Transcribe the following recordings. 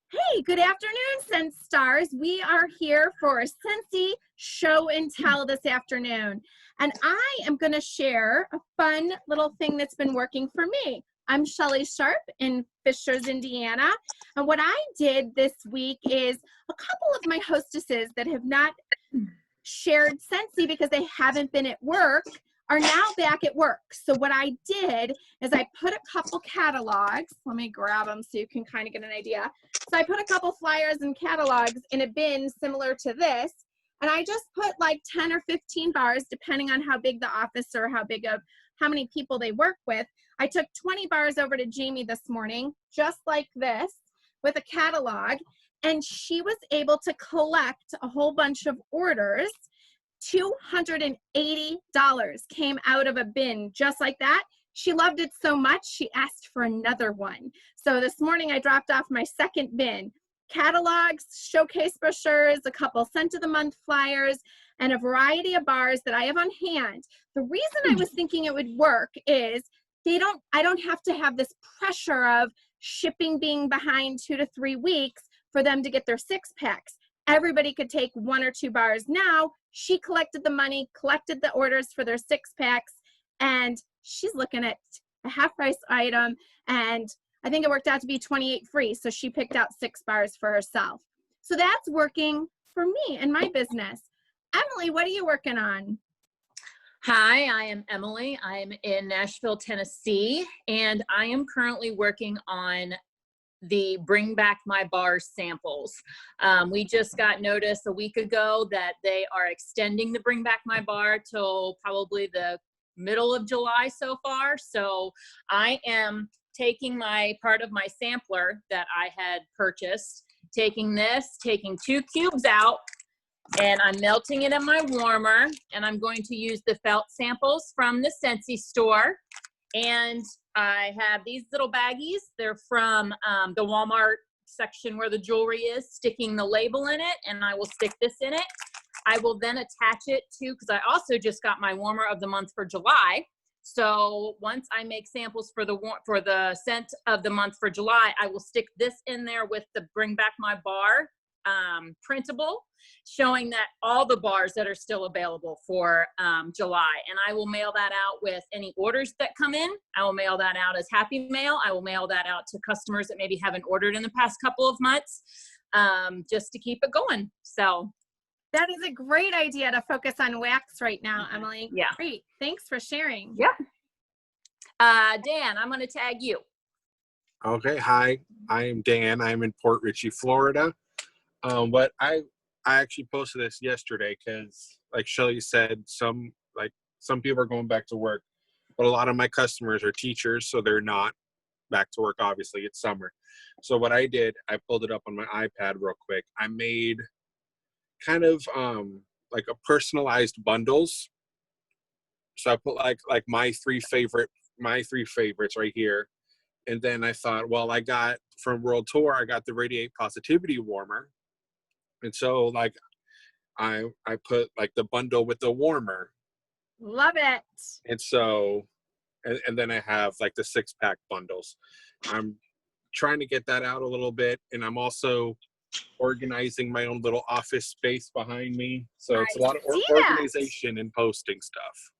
Hey, good afternoon, Scent Stars. We are here for Scentsy-show-n-tell this afternoon. And I am going to share a fun little thing that's been working for me. I'm Shelly Sharp in Fishers, Indiana. And what I did this week is a couple of my hostesses that have not shared Scentsy because they haven't been at work are now back at work. So what I did is I put a couple catalogs. Let me grab them so you can kind of get an idea. So I put a couple flyers and catalogs in a bin similar to this, and I just put like 10 or 15 bars, depending on how big the office or how many people they work with. I took 20 bars over to Jamie this morning, just like this, with a catalog, and she was able to collect a whole bunch of orders. $280 came out of a bin just like that. She loved it so much, she asked for another one. So this morning I dropped off my second bin. Catalogs, showcase brochures, a couple scent of the month flyers, and a variety of bars that I have on hand. The reason I was thinking it would work is I don't have to have this pressure of shipping being behind 2 to 3 weeks for them to get their 6-packs. Everybody could take 1 or 2 bars now. She collected the money, collected the orders for their 6-packs, and she's looking at a half-price item, and I think it worked out to be $28 free, so she picked out 6 bars for herself. So that's working for me and my business. Emily, what are you working on? Hi, I am Emily. I am in Nashville, Tennessee, and I am currently working on the Bring Back My Bar samples. We just got notice a week ago that they are extending the Bring Back My Bar till probably the middle of July so far. So I am taking part of my sampler that I had purchased, taking 2 cubes out, and I'm melting it in my warmer, and I'm going to use the felt samples from the Scentsy store. And I have these little baggies. They're from the Walmart section where the jewelry is, sticking the label in it, and I will stick this in it. I will then attach it to, because I also just got my warmer of the month for July. So once I make samples for the scent of the month for July, I will stick this in there with the Bring Back My Bar printable, showing that all the bars that are still available for July. And I will mail that out with any orders that come in. I will mail that out as happy mail. I will mail that out to customers that maybe haven't ordered in the past couple of months, just to keep it going. So That is a great idea to focus on wax right now, Emily. Yeah. Great. Thanks for sharing. Yep. Dan, I'm going to tag you. Okay, hi, I am Dan. I'm in Port Richey, Florida. But I actually posted this yesterday because, like Shelly said, some people are going back to work, but a lot of my customers are teachers, so they're not back to work. Obviously, it's summer. So what I did, I pulled it up on my iPad real quick. I made kind of like a personalized bundles. So I put like my three favorites right here. And then I thought, well, I got from World Tour, I got the Radiate Positivity warmer. And so like I put like the bundle with the warmer. Love it. And so and then I have like the 6-pack bundles. I'm trying to get that out a little bit, and I'm also organizing my own little office space behind me. So it's a lot of organization and posting stuff.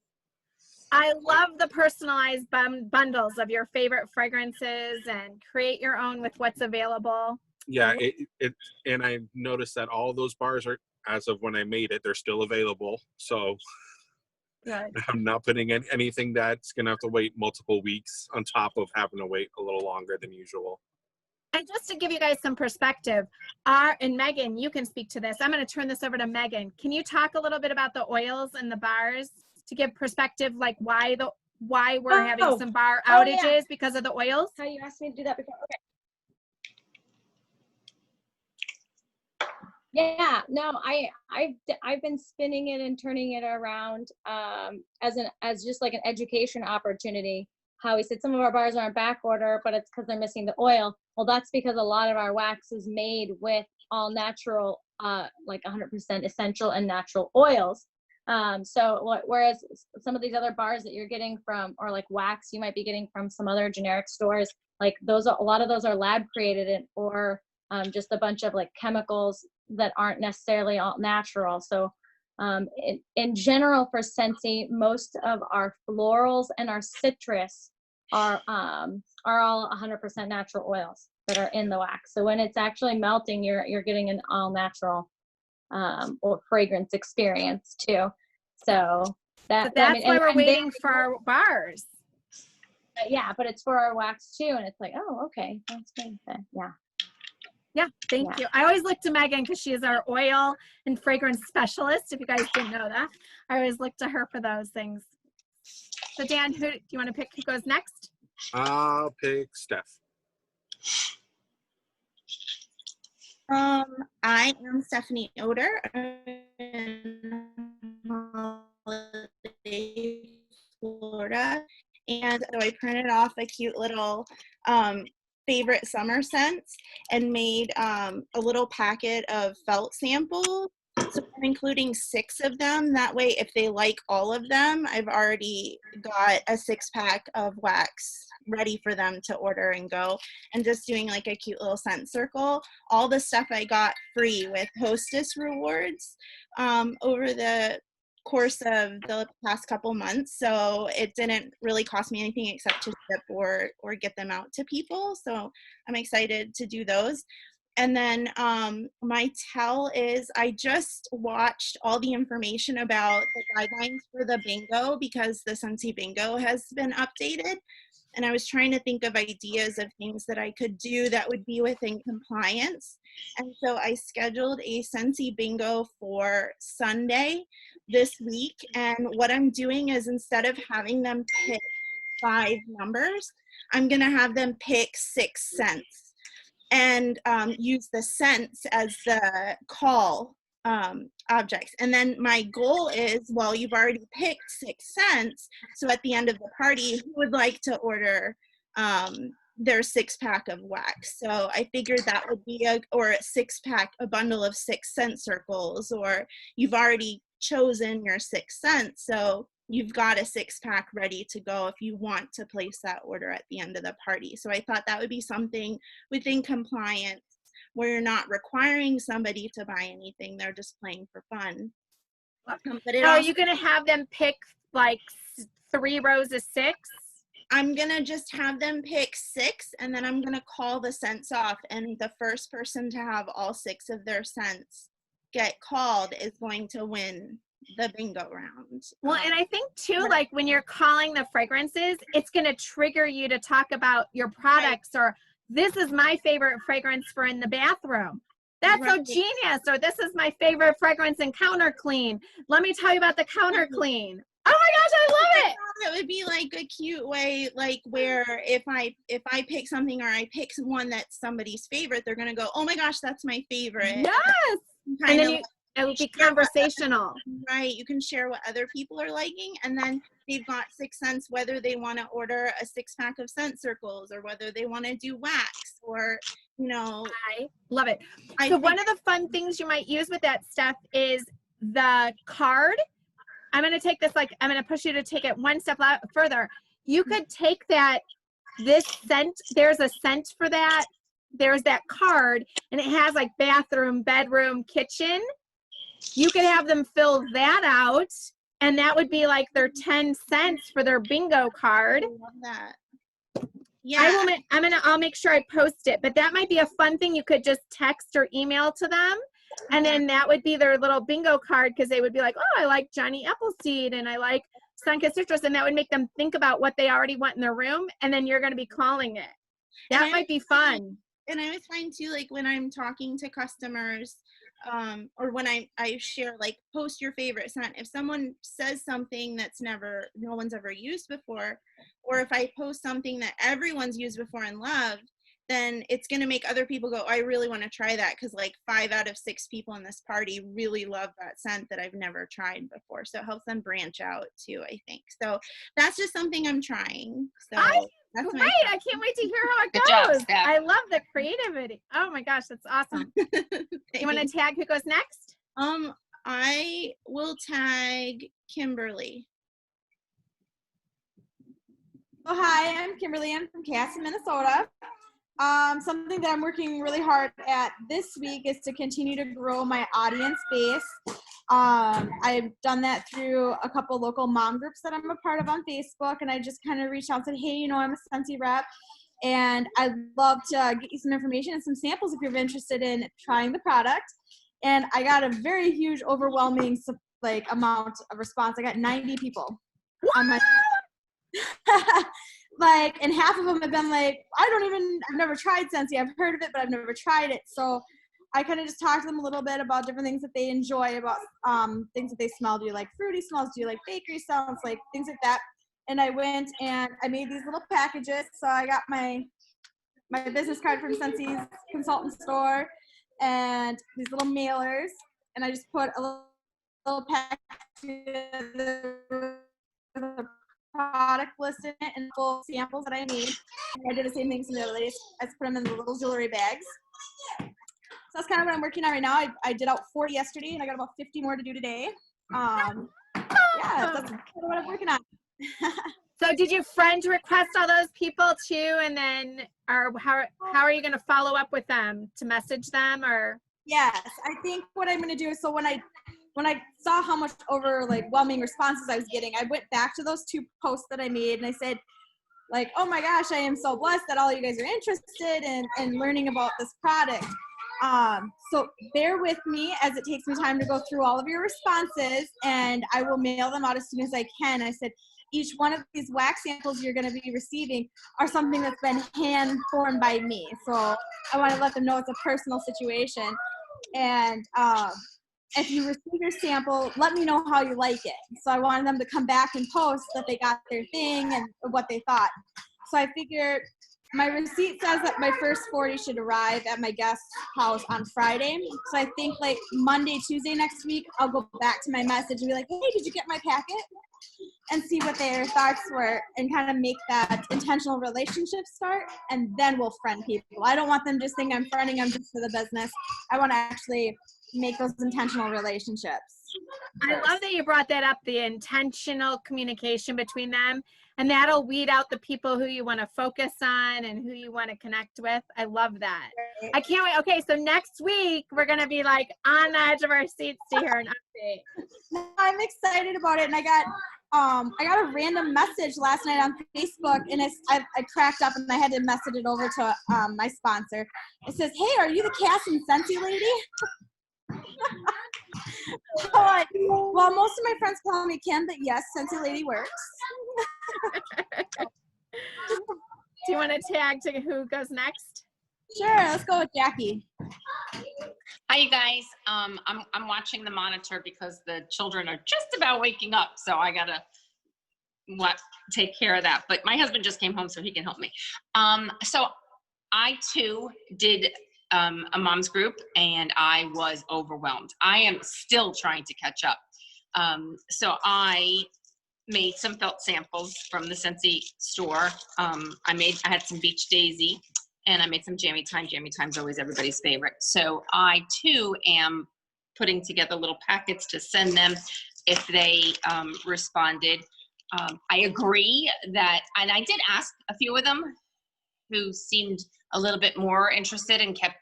I love the personalized bundles of your favorite fragrances and create your own with what's available. Yeah, and I noticed that all those bars are, as of when I made it, they're still available. So Good. I'm not putting in anything that's going to have to wait multiple weeks on top of having to wait a little longer than usual. And just to give you guys some perspective, and Megan, you can speak to this. I'm going to turn this over to Megan. Can you talk a little bit about the oils and the bars to give perspective, like why we're having some bar outages because of the oils? How you asked me to do that before? Okay. Yeah, no, I've been spinning it and turning it around as just like an education opportunity. How he said some of our bars are on back order, but it's because they're missing the oil. Well, that's because a lot of our wax is made with all natural, like 100% essential and natural oils. Whereas some of these other bars that you're getting from, or like wax you might be getting from some other generic stores, like a lot of those are lab created or just a bunch of like chemicals that aren't necessarily all natural. So in general for Scentsy, most of our florals and our citrus are all 100% natural oils that are in the wax. So when it's actually melting, you're getting an all natural or fragrance experience too. So that's why we're waiting for our bars. Yeah, but it's for our wax too, and it's like, oh, okay, that's good. Yeah. Yeah, thank you. I always look to Megan because she is our oil and fragrance specialist. If you guys didn't know that, I always look to her for those things. So Dan, who do you want to pick? Who goes next? I'll pick Steph. I am Stephanie Oder in Holiday, Florida, and so I printed off a cute little favorite summer scents and made a little packet of felt samples. So I'm including 6 of them. That way, if they like all of them, I've already got a 6-pack of wax ready for them to order and go. And just doing like a cute little scent circle. All the stuff I got free with Hostess rewards over the course of the past couple months, so it didn't really cost me anything except to ship or get them out to people. So I'm excited to do those. And then my tell is I just watched all the information about the guidelines for the bingo because the Scentsy bingo has been updated. And I was trying to think of ideas of things that I could do that would be within compliance. And so I scheduled a Scentsy bingo for Sunday this week. And what I'm doing is instead of having them pick 5 numbers, I'm going to have them pick 6 scents and use the scents as the call objects. And then my goal is, well, you've already picked 6 scents, so at the end of the party, who would like to order their 6-pack of wax? So I figured that would be a 6-pack, a bundle of 6 scent circles, or you've already chosen your 6 scents, so you've got a 6-pack ready to go if you want to place that order at the end of the party. So I thought that would be something within compliance where you're not requiring somebody to buy anything, they're just playing for fun. But are you going to have them pick like 3 rows of 6? I'm going to just have them pick 6, and then I'm going to call the scents off, and the first person to have all 6 of their scents get called is going to win the bingo round. Well, and I think too, like when you're calling the fragrances, it's going to trigger you to talk about your products, or this is my favorite fragrance for in the bathroom. That's so genius. Or this is my favorite fragrance in counter clean. Let me tell you about the counter clean. Oh my gosh, I love it. It would be like a cute way, like where if I pick something or I pick one that's somebody's favorite, they're going to go, oh my gosh, that's my favorite. Yes. And then it will be conversational. Right. You can share what other people are liking, and then they've got 6 scents, whether they want to order a 6-pack of scent circles or whether they want to do wax or, you know. I love it. So one of the fun things you might use with that stuff is the card. I'm going to take this, like, I'm going to push you to take it one step further. You could take this scent, there's a scent for that. There's that card, and it has like bathroom, bedroom, kitchen. You could have them fill that out, and that would be like their 10 cents for their bingo card. I love that. Yeah. I'll make sure I post it, but that might be a fun thing. You could just text or email to them, and then that would be their little bingo card, because they would be like, oh, I like Johnny Appleseed and I like Sun-Kissed Citrus, and that would make them think about what they already want in their room, and then you're going to be calling it. That might be fun. And I always find too, like when I'm talking to customers, or when I share, like, post your favorite scent, if someone says something that's no one's ever used before, or if I post something that everyone's used before and loved, then it's going to make other people go, I really want to try that, because like 5 out of 6 people in this party really love that scent that I've never tried before. So it helps them branch out too, I think. So that's just something I'm trying. So that's great. I can't wait to hear how it goes. Good job, Steph. I love the creativity. Oh my gosh, that's awesome. You want to tag who goes next? I will tag Kimberly. Oh, hi, I'm Kimberly. I'm from Cassie, Minnesota. Something that I'm working really hard at this week is to continue to grow my audience base. I've done that through a couple local mom groups that I'm a part of on Facebook, and I just kind of reached out and said, hey, I'm a Scentsy rep, and I'd love to get you some information and some samples if you're interested in trying the product. And I got a very huge, overwhelming amount of response. I got 90 people on my and half of them have been like, I've never tried Scentsy. I've heard of it, but I've never tried it. So I kind of just talked to them a little bit about different things that they enjoy, about things that they smell. Do you like fruity smells? Do you like bakery smells? Like things like that. And I went and I made these little packages. So I got my business card from Scentsy's consultant store and these little mailers. And I just put a little package with a product list in it and full samples that I made. And I did the same thing to the other ladies. I just put them in the little jewelry bags. So that's kind of what I'm working on right now. I did out 40 yesterday, and I got about 50 more to do today. Yeah, that's kind of what I'm working on. So did you friend request all those people too? And then how are you going to follow up with them? To message them or? Yes, I think what I'm going to do is, so when I saw how much overwhelming responses I was getting, I went back to those 2 posts that I made and I said, oh my gosh, I am so blessed that all you guys are interested in learning about this product. So bear with me as it takes me time to go through all of your responses, and I will mail them out as soon as I can. I said, each one of these wax samples you're going to be receiving are something that's been hand formed by me. So I want to let them know it's a personal situation. And if you receive your sample, let me know how you like it. So I wanted them to come back and post that they got their thing and what they thought. So I figured my receipt says that my first 40 should arrive at my guest's house on Friday. So I think Monday, Tuesday next week, I'll go back to my message and be like, hey, did you get my packet? And see what their thoughts were and kind of make that intentional relationship start, and then we'll friend people. I don't want them just thinking I'm friending them just for the business. I want to actually make those intentional relationships. I love that you brought that up, the intentional communication between them, and that'll weed out the people who you want to focus on and who you want to connect with. I love that. I can't wait. Okay, so next week we're going to be on the edge of our seats to hear an update. I'm excited about it, and I got a random message last night on Facebook, and I cracked up and I had to message it over to my sponsor. It says, hey, are you the Cass and Scentsy lady? Well, most of my friends call me Kim, but yes, Scentsy lady works. Do you want to tag to who goes next? Sure, let's go with Jackie. Hi, you guys. I'm watching the monitor because the children are just about waking up, so I gotta take care of that. But my husband just came home, so he can help me. So I too did a mom's group, and I was overwhelmed. I am still trying to catch up. So I made some felt samples from the Scentsy store. I had some Beach Daisy, and I made some Jammy Time. Jammy Time's always everybody's favorite. So I too am putting together little packets to send them if they responded. I agree that, and I did ask a few of them who seemed a little bit more interested and kept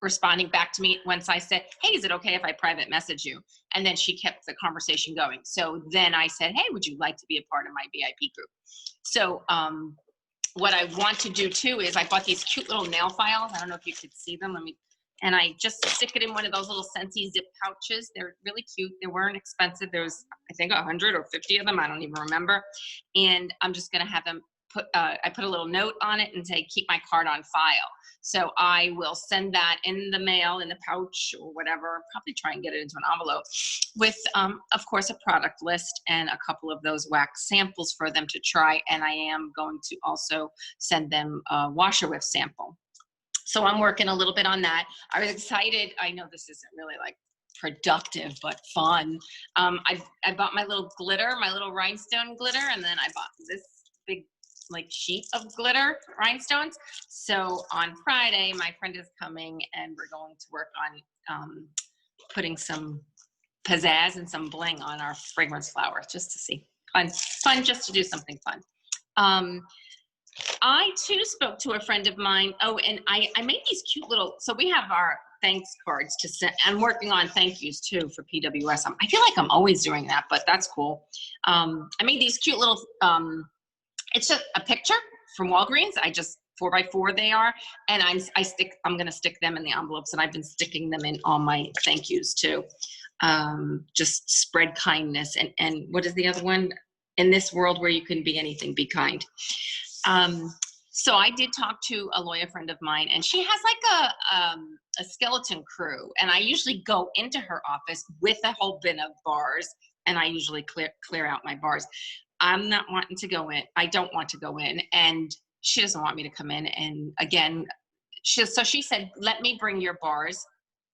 responding back to me once I said, hey, is it okay if I private message you? And then she kept the conversation going. So then I said, hey, would you like to be a part of my VIP group? So what I want to do too is I bought these cute little nail files. I don't know if you could see them. And I just stick it in one of those little Scentsy zip pouches. They're really cute. They weren't expensive. There's, I think, 100 or 50 of them. I don't even remember. And I'm just going to have them I put a little note on it and say, keep my card on file. So I will send that in the mail, in the pouch or whatever, probably try and get it into an envelope with, of course, a product list and a couple of those wax samples for them to try. And I am going to also send them a washer whiff sample. So I'm working a little bit on that. I was excited. I know this isn't really productive, but fun. I bought my little glitter, my little rhinestone glitter, and then I bought this big sheet of glitter rhinestones. So on Friday, my friend is coming and we're going to work on putting some pizzazz and some bling on our fragrance flowers just to see. Fun just to do something fun. I too spoke to a friend of mine. Oh, and I made these cute little, so we have our thanks cards to send. I'm working on thank yous too for PWS. I feel like I'm always doing that, but that's cool. I made these cute little, it's just a picture from Walgreens. I just 4x4 they are. And I'm going to stick them in the envelopes, and I've been sticking them in all my thank yous too. Just spread kindness. And what is the other one? In this world where you can be anything, be kind. So I did talk to a lawyer friend of mine, and she has like a skeleton crew. And I usually go into her office with a whole bin of bars, and I usually clear out my bars. I'm not wanting to go in. I don't want to go in, and she doesn't want me to come in. And again, she said, let me bring your bars.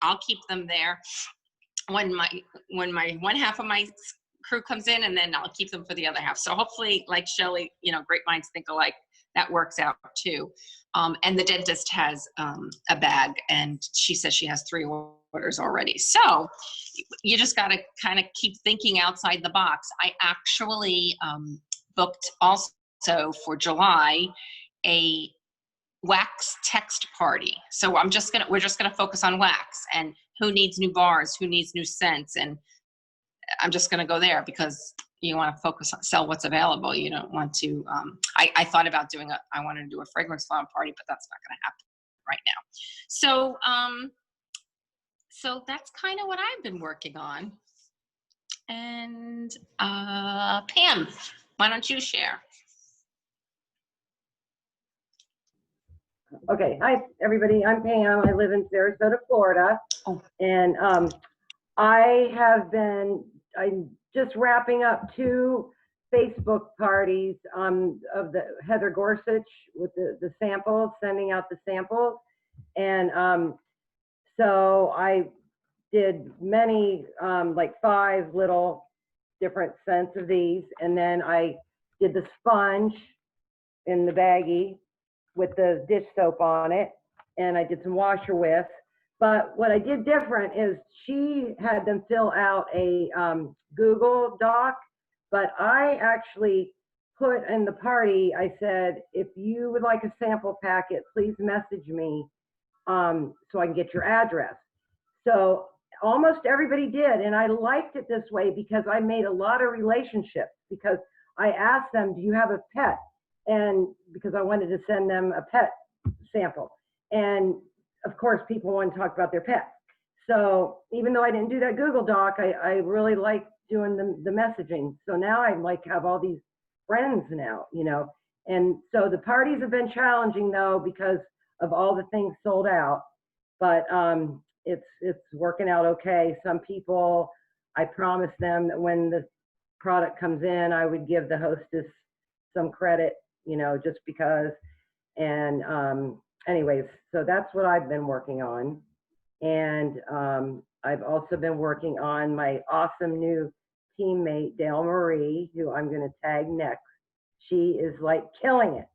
I'll keep them there when my one half of my crew comes in, and then I'll keep them for the other half. So hopefully, like Shelley, great minds think alike, that works out too. And the dentist has a bag, and she says she has 3 orders already. So you just got to kind of keep thinking outside the box. I actually booked also for July a wax text party. So we're just gonna focus on wax and who needs new bars, who needs new scents, and I'm just gonna go there because you want to focus on sell what's available. You don't want to. I thought about I wanted to do a fragrance flower party, but that's not going to happen right now. So that's kind of what I've been working on. And Pam, why don't you share? Okay, hi everybody, I'm Pam. I live in Sarasota, Florida. Oh. And I'm just wrapping up 2 Facebook parties of the Heather Gorsuch with the samples, sending out the samples. And so I did many, like 5 little different scents of these. And then I did the sponge in the baggie with the dish soap on it. And I did some washer with. But what I did different is she had them fill out a Google Doc, but I actually put in the party, I said, if you would like a sample packet, please message me so I can get your address. So almost everybody did, and I liked it this way because I made a lot of relationships, because I asked them, do you have a pet? And because I wanted to send them a pet sample. And of course, people want to talk about their pets. So even though I didn't do that Google Doc, I really like doing the messaging. So now I have all these friends now, And so the parties have been challenging though, because of all the things sold out. But it's working out okay. Some people, I promised them that when the product comes in, I would give the hostess some credit, just because. And anyways, so that's what I've been working on. And I've also been working on my awesome new teammate, Dale Marie, who I'm going to tag next. She is like killing it.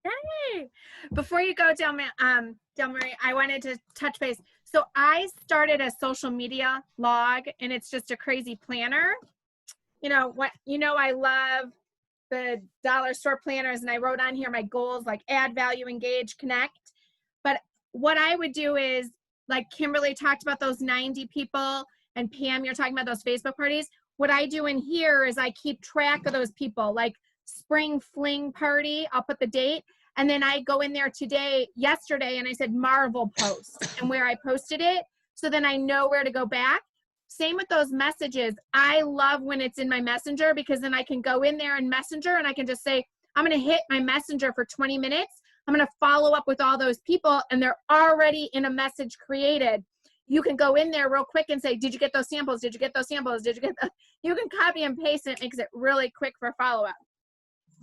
Yay! Before you go, Del Marie, I wanted to touch base. So I started a social media log, and it's just a crazy planner. I love the dollar store planners, and I wrote on here my goals, like add value, engage, connect. But what I would do is, like Kimberly talked about those 90 people, and Pam, you're talking about those Facebook parties. What I do in here is I keep track of those people, like spring fling party, I'll put the date, and then I go in there yesterday, and I said Marvel post, and where I posted it, so then I know where to go back. Same with those messages. I love when it's in my messenger, because then I can go in there in messenger and I can just say, I'm going to hit my messenger for 20 minutes. I'm going to follow up with all those people, and they're already in a message created. You can go in there real quick and say, did you get those samples? Did you get those samples? Did you get those? You can copy and paste it. It makes it really quick for follow-up.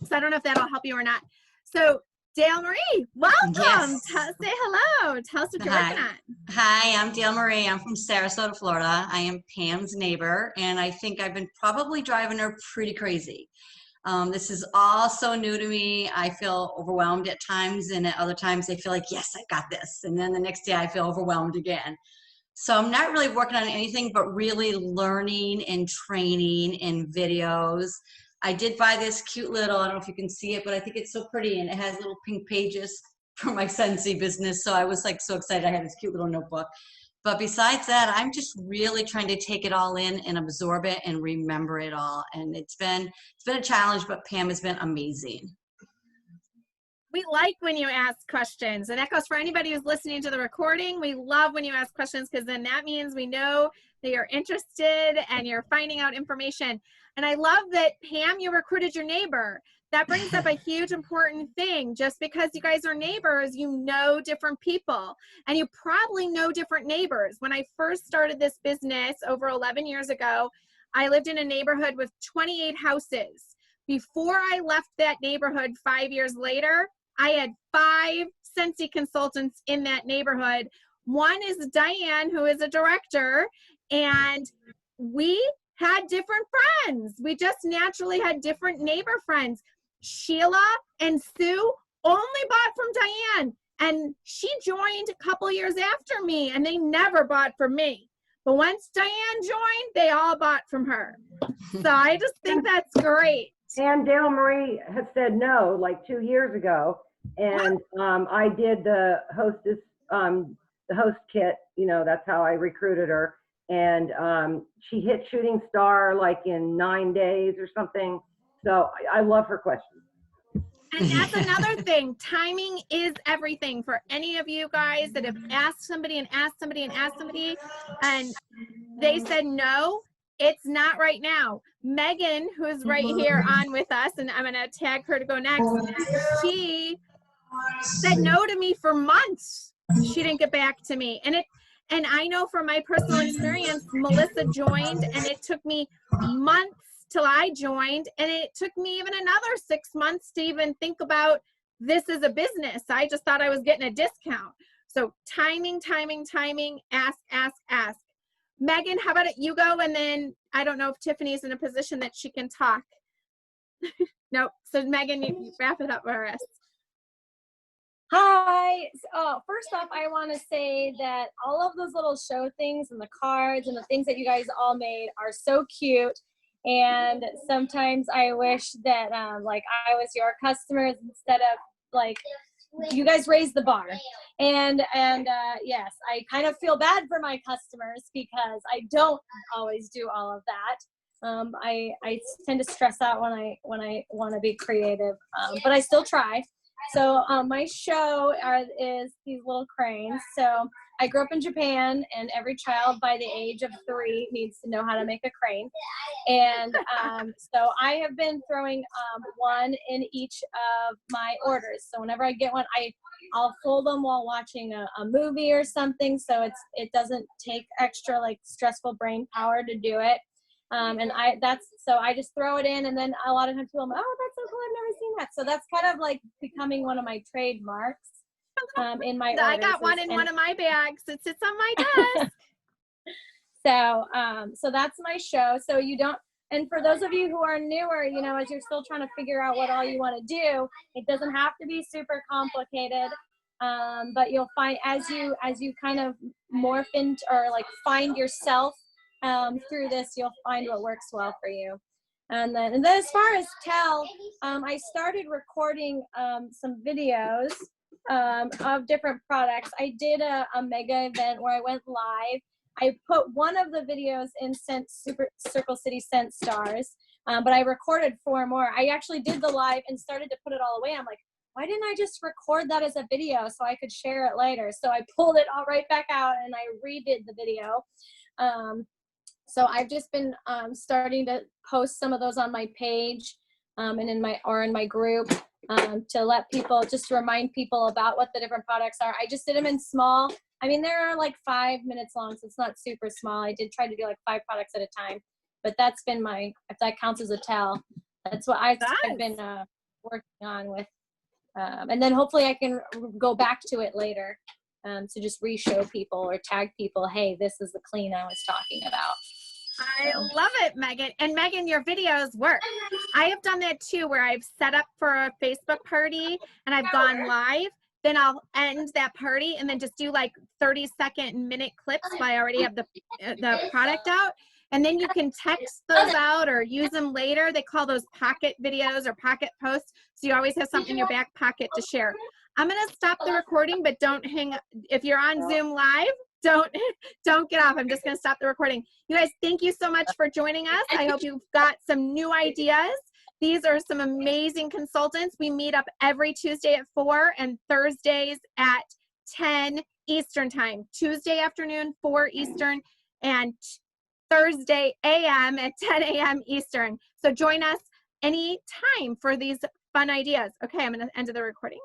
So I don't know if that'll help you or not. So Dale Marie, welcome. Yes. Say hello. Tell us what you're working on. Hi, I'm Dale Marie. I'm from Sarasota, Florida. I am Pam's neighbor, and I think I've been probably driving her pretty crazy. This is all so new to me. I feel overwhelmed at times, and at other times I feel like, yes, I got this. And then the next day I feel overwhelmed again. So I'm not really working on anything but really learning and training in videos. I did buy this cute little, I don't know if you can see it, but I think it's so pretty, and it has little pink pages for my Scentsy business. So I was like so excited I had this cute little notebook. But besides that, I'm just really trying to take it all in and absorb it and remember it all. And it's been a challenge, but Pam has been amazing. We like when you ask questions, and that goes for anybody who's listening to the recording. We love when you ask questions, because then that means we know that you're interested and you're finding out information. And I love that, Pam, you recruited your neighbor. That brings up a huge important thing. Just because you guys are neighbors, you know different people, and you probably know different neighbors. When I first started this business over 11 years ago, I lived in a neighborhood with 28 houses. Before I left that neighborhood 5 years later, I had 5 Scentsy consultants in that neighborhood. One is Diane, who is a director, and we had different friends. We just naturally had different neighbor friends. Sheila and Sue only bought from Diane, and she joined a couple years after me, and they never bought from me. But once Diane joined, they all bought from her. So I just think that's great. And Dale Marie has said no like 2 years ago. And I did the hostess, the host kit, you know, that's how I recruited her. And she hit shooting star like in 9 days or something. So I love her questions. And that's another thing. Timing is everything. For any of you guys that have asked somebody and asked somebody and asked somebody, and they said no, it's not right now. Megan, who's right here on with us, and I'm going to tag her to go next, she said no to me for months. She didn't get back to me. And I know from my personal experience, Melissa joined, and it took me months till I joined, and it took me even another 6 months to even think about this as a business. I just thought I was getting a discount. So timing, ask. Megan, how about it? You go, and then I don't know if Tiffany's in a position that she can talk. Nope. So Megan, you wrap it up for us. Hi. First off, I want to say that all of those little show things and the cards and the things that you guys all made are so cute. And sometimes I wish that like I was your customers instead of like you guys raised the bar. And yes, I kind of feel bad for my customers because I don't always do all of that. I tend to stress out when I want to be creative, but I still try. So my show is these little cranes. So I grew up in Japan, and every child by the age of 3 needs to know how to make a crane. And so I have been throwing one in each of my orders. So whenever I get one, I'll fold them while watching a movie or something. So it doesn't take extra like stressful brain power to do it. So I just throw it in, and then a lot of times people are like, oh, that's so cool, I've never seen that. So that's kind of like becoming one of my trademarks in my orders. I got one in one of my bags. It sits on my desk. So that's my show. So you don't, and for those of you who are newer, you know, as you're still trying to figure out what all you want to do, it doesn't have to be super complicated. But you'll find as you kind of morph into or like find yourself through this, you'll find what works well for you. And then as far as tell, I started recording some videos of different products. I did a mega event where I went live. I put one of the videos in Circle City Scent Stars, but I recorded 4 more. I actually did the live and started to put it all away. I'm like, why didn't I just record that as a video so I could share it later? So I pulled it all right back out and I redid the video. So I've just been starting to post some of those on my page and in my group to let people, just to remind people about what the different products are. I just did them in small. I mean, they're like 5 minutes long, so it's not super small. I did try to do like 5 products at a time, but that's been if that counts as a tell. That's what I've been working on with. And then hopefully I can go back to it later to just re-show people or tag people, hey, this is the clean I was talking about. I love it, Megan. And Megan, your videos work. I have done that too, where I've set up for a Facebook party and I've gone live. Then I'll end that party and then just do like 30-second minute clips while I already have the product out. And then you can text those out or use them later. They call those pocket videos or pocket posts. So you always have something in your back pocket to share. I'm going to stop the recording, but don't hang up. If you're on Zoom Live, don't get off. I'm just going to stop the recording. You guys, thank you so much for joining us. I hope you've got some new ideas. These are some amazing consultants. We meet up every Tuesday at 4 and Thursdays at 10 Eastern time. Tuesday afternoon, 4 Eastern, and Thursday a.m. at 10 a.m. Eastern. So join us anytime for these fun ideas. Okay, I'm going to end the recording.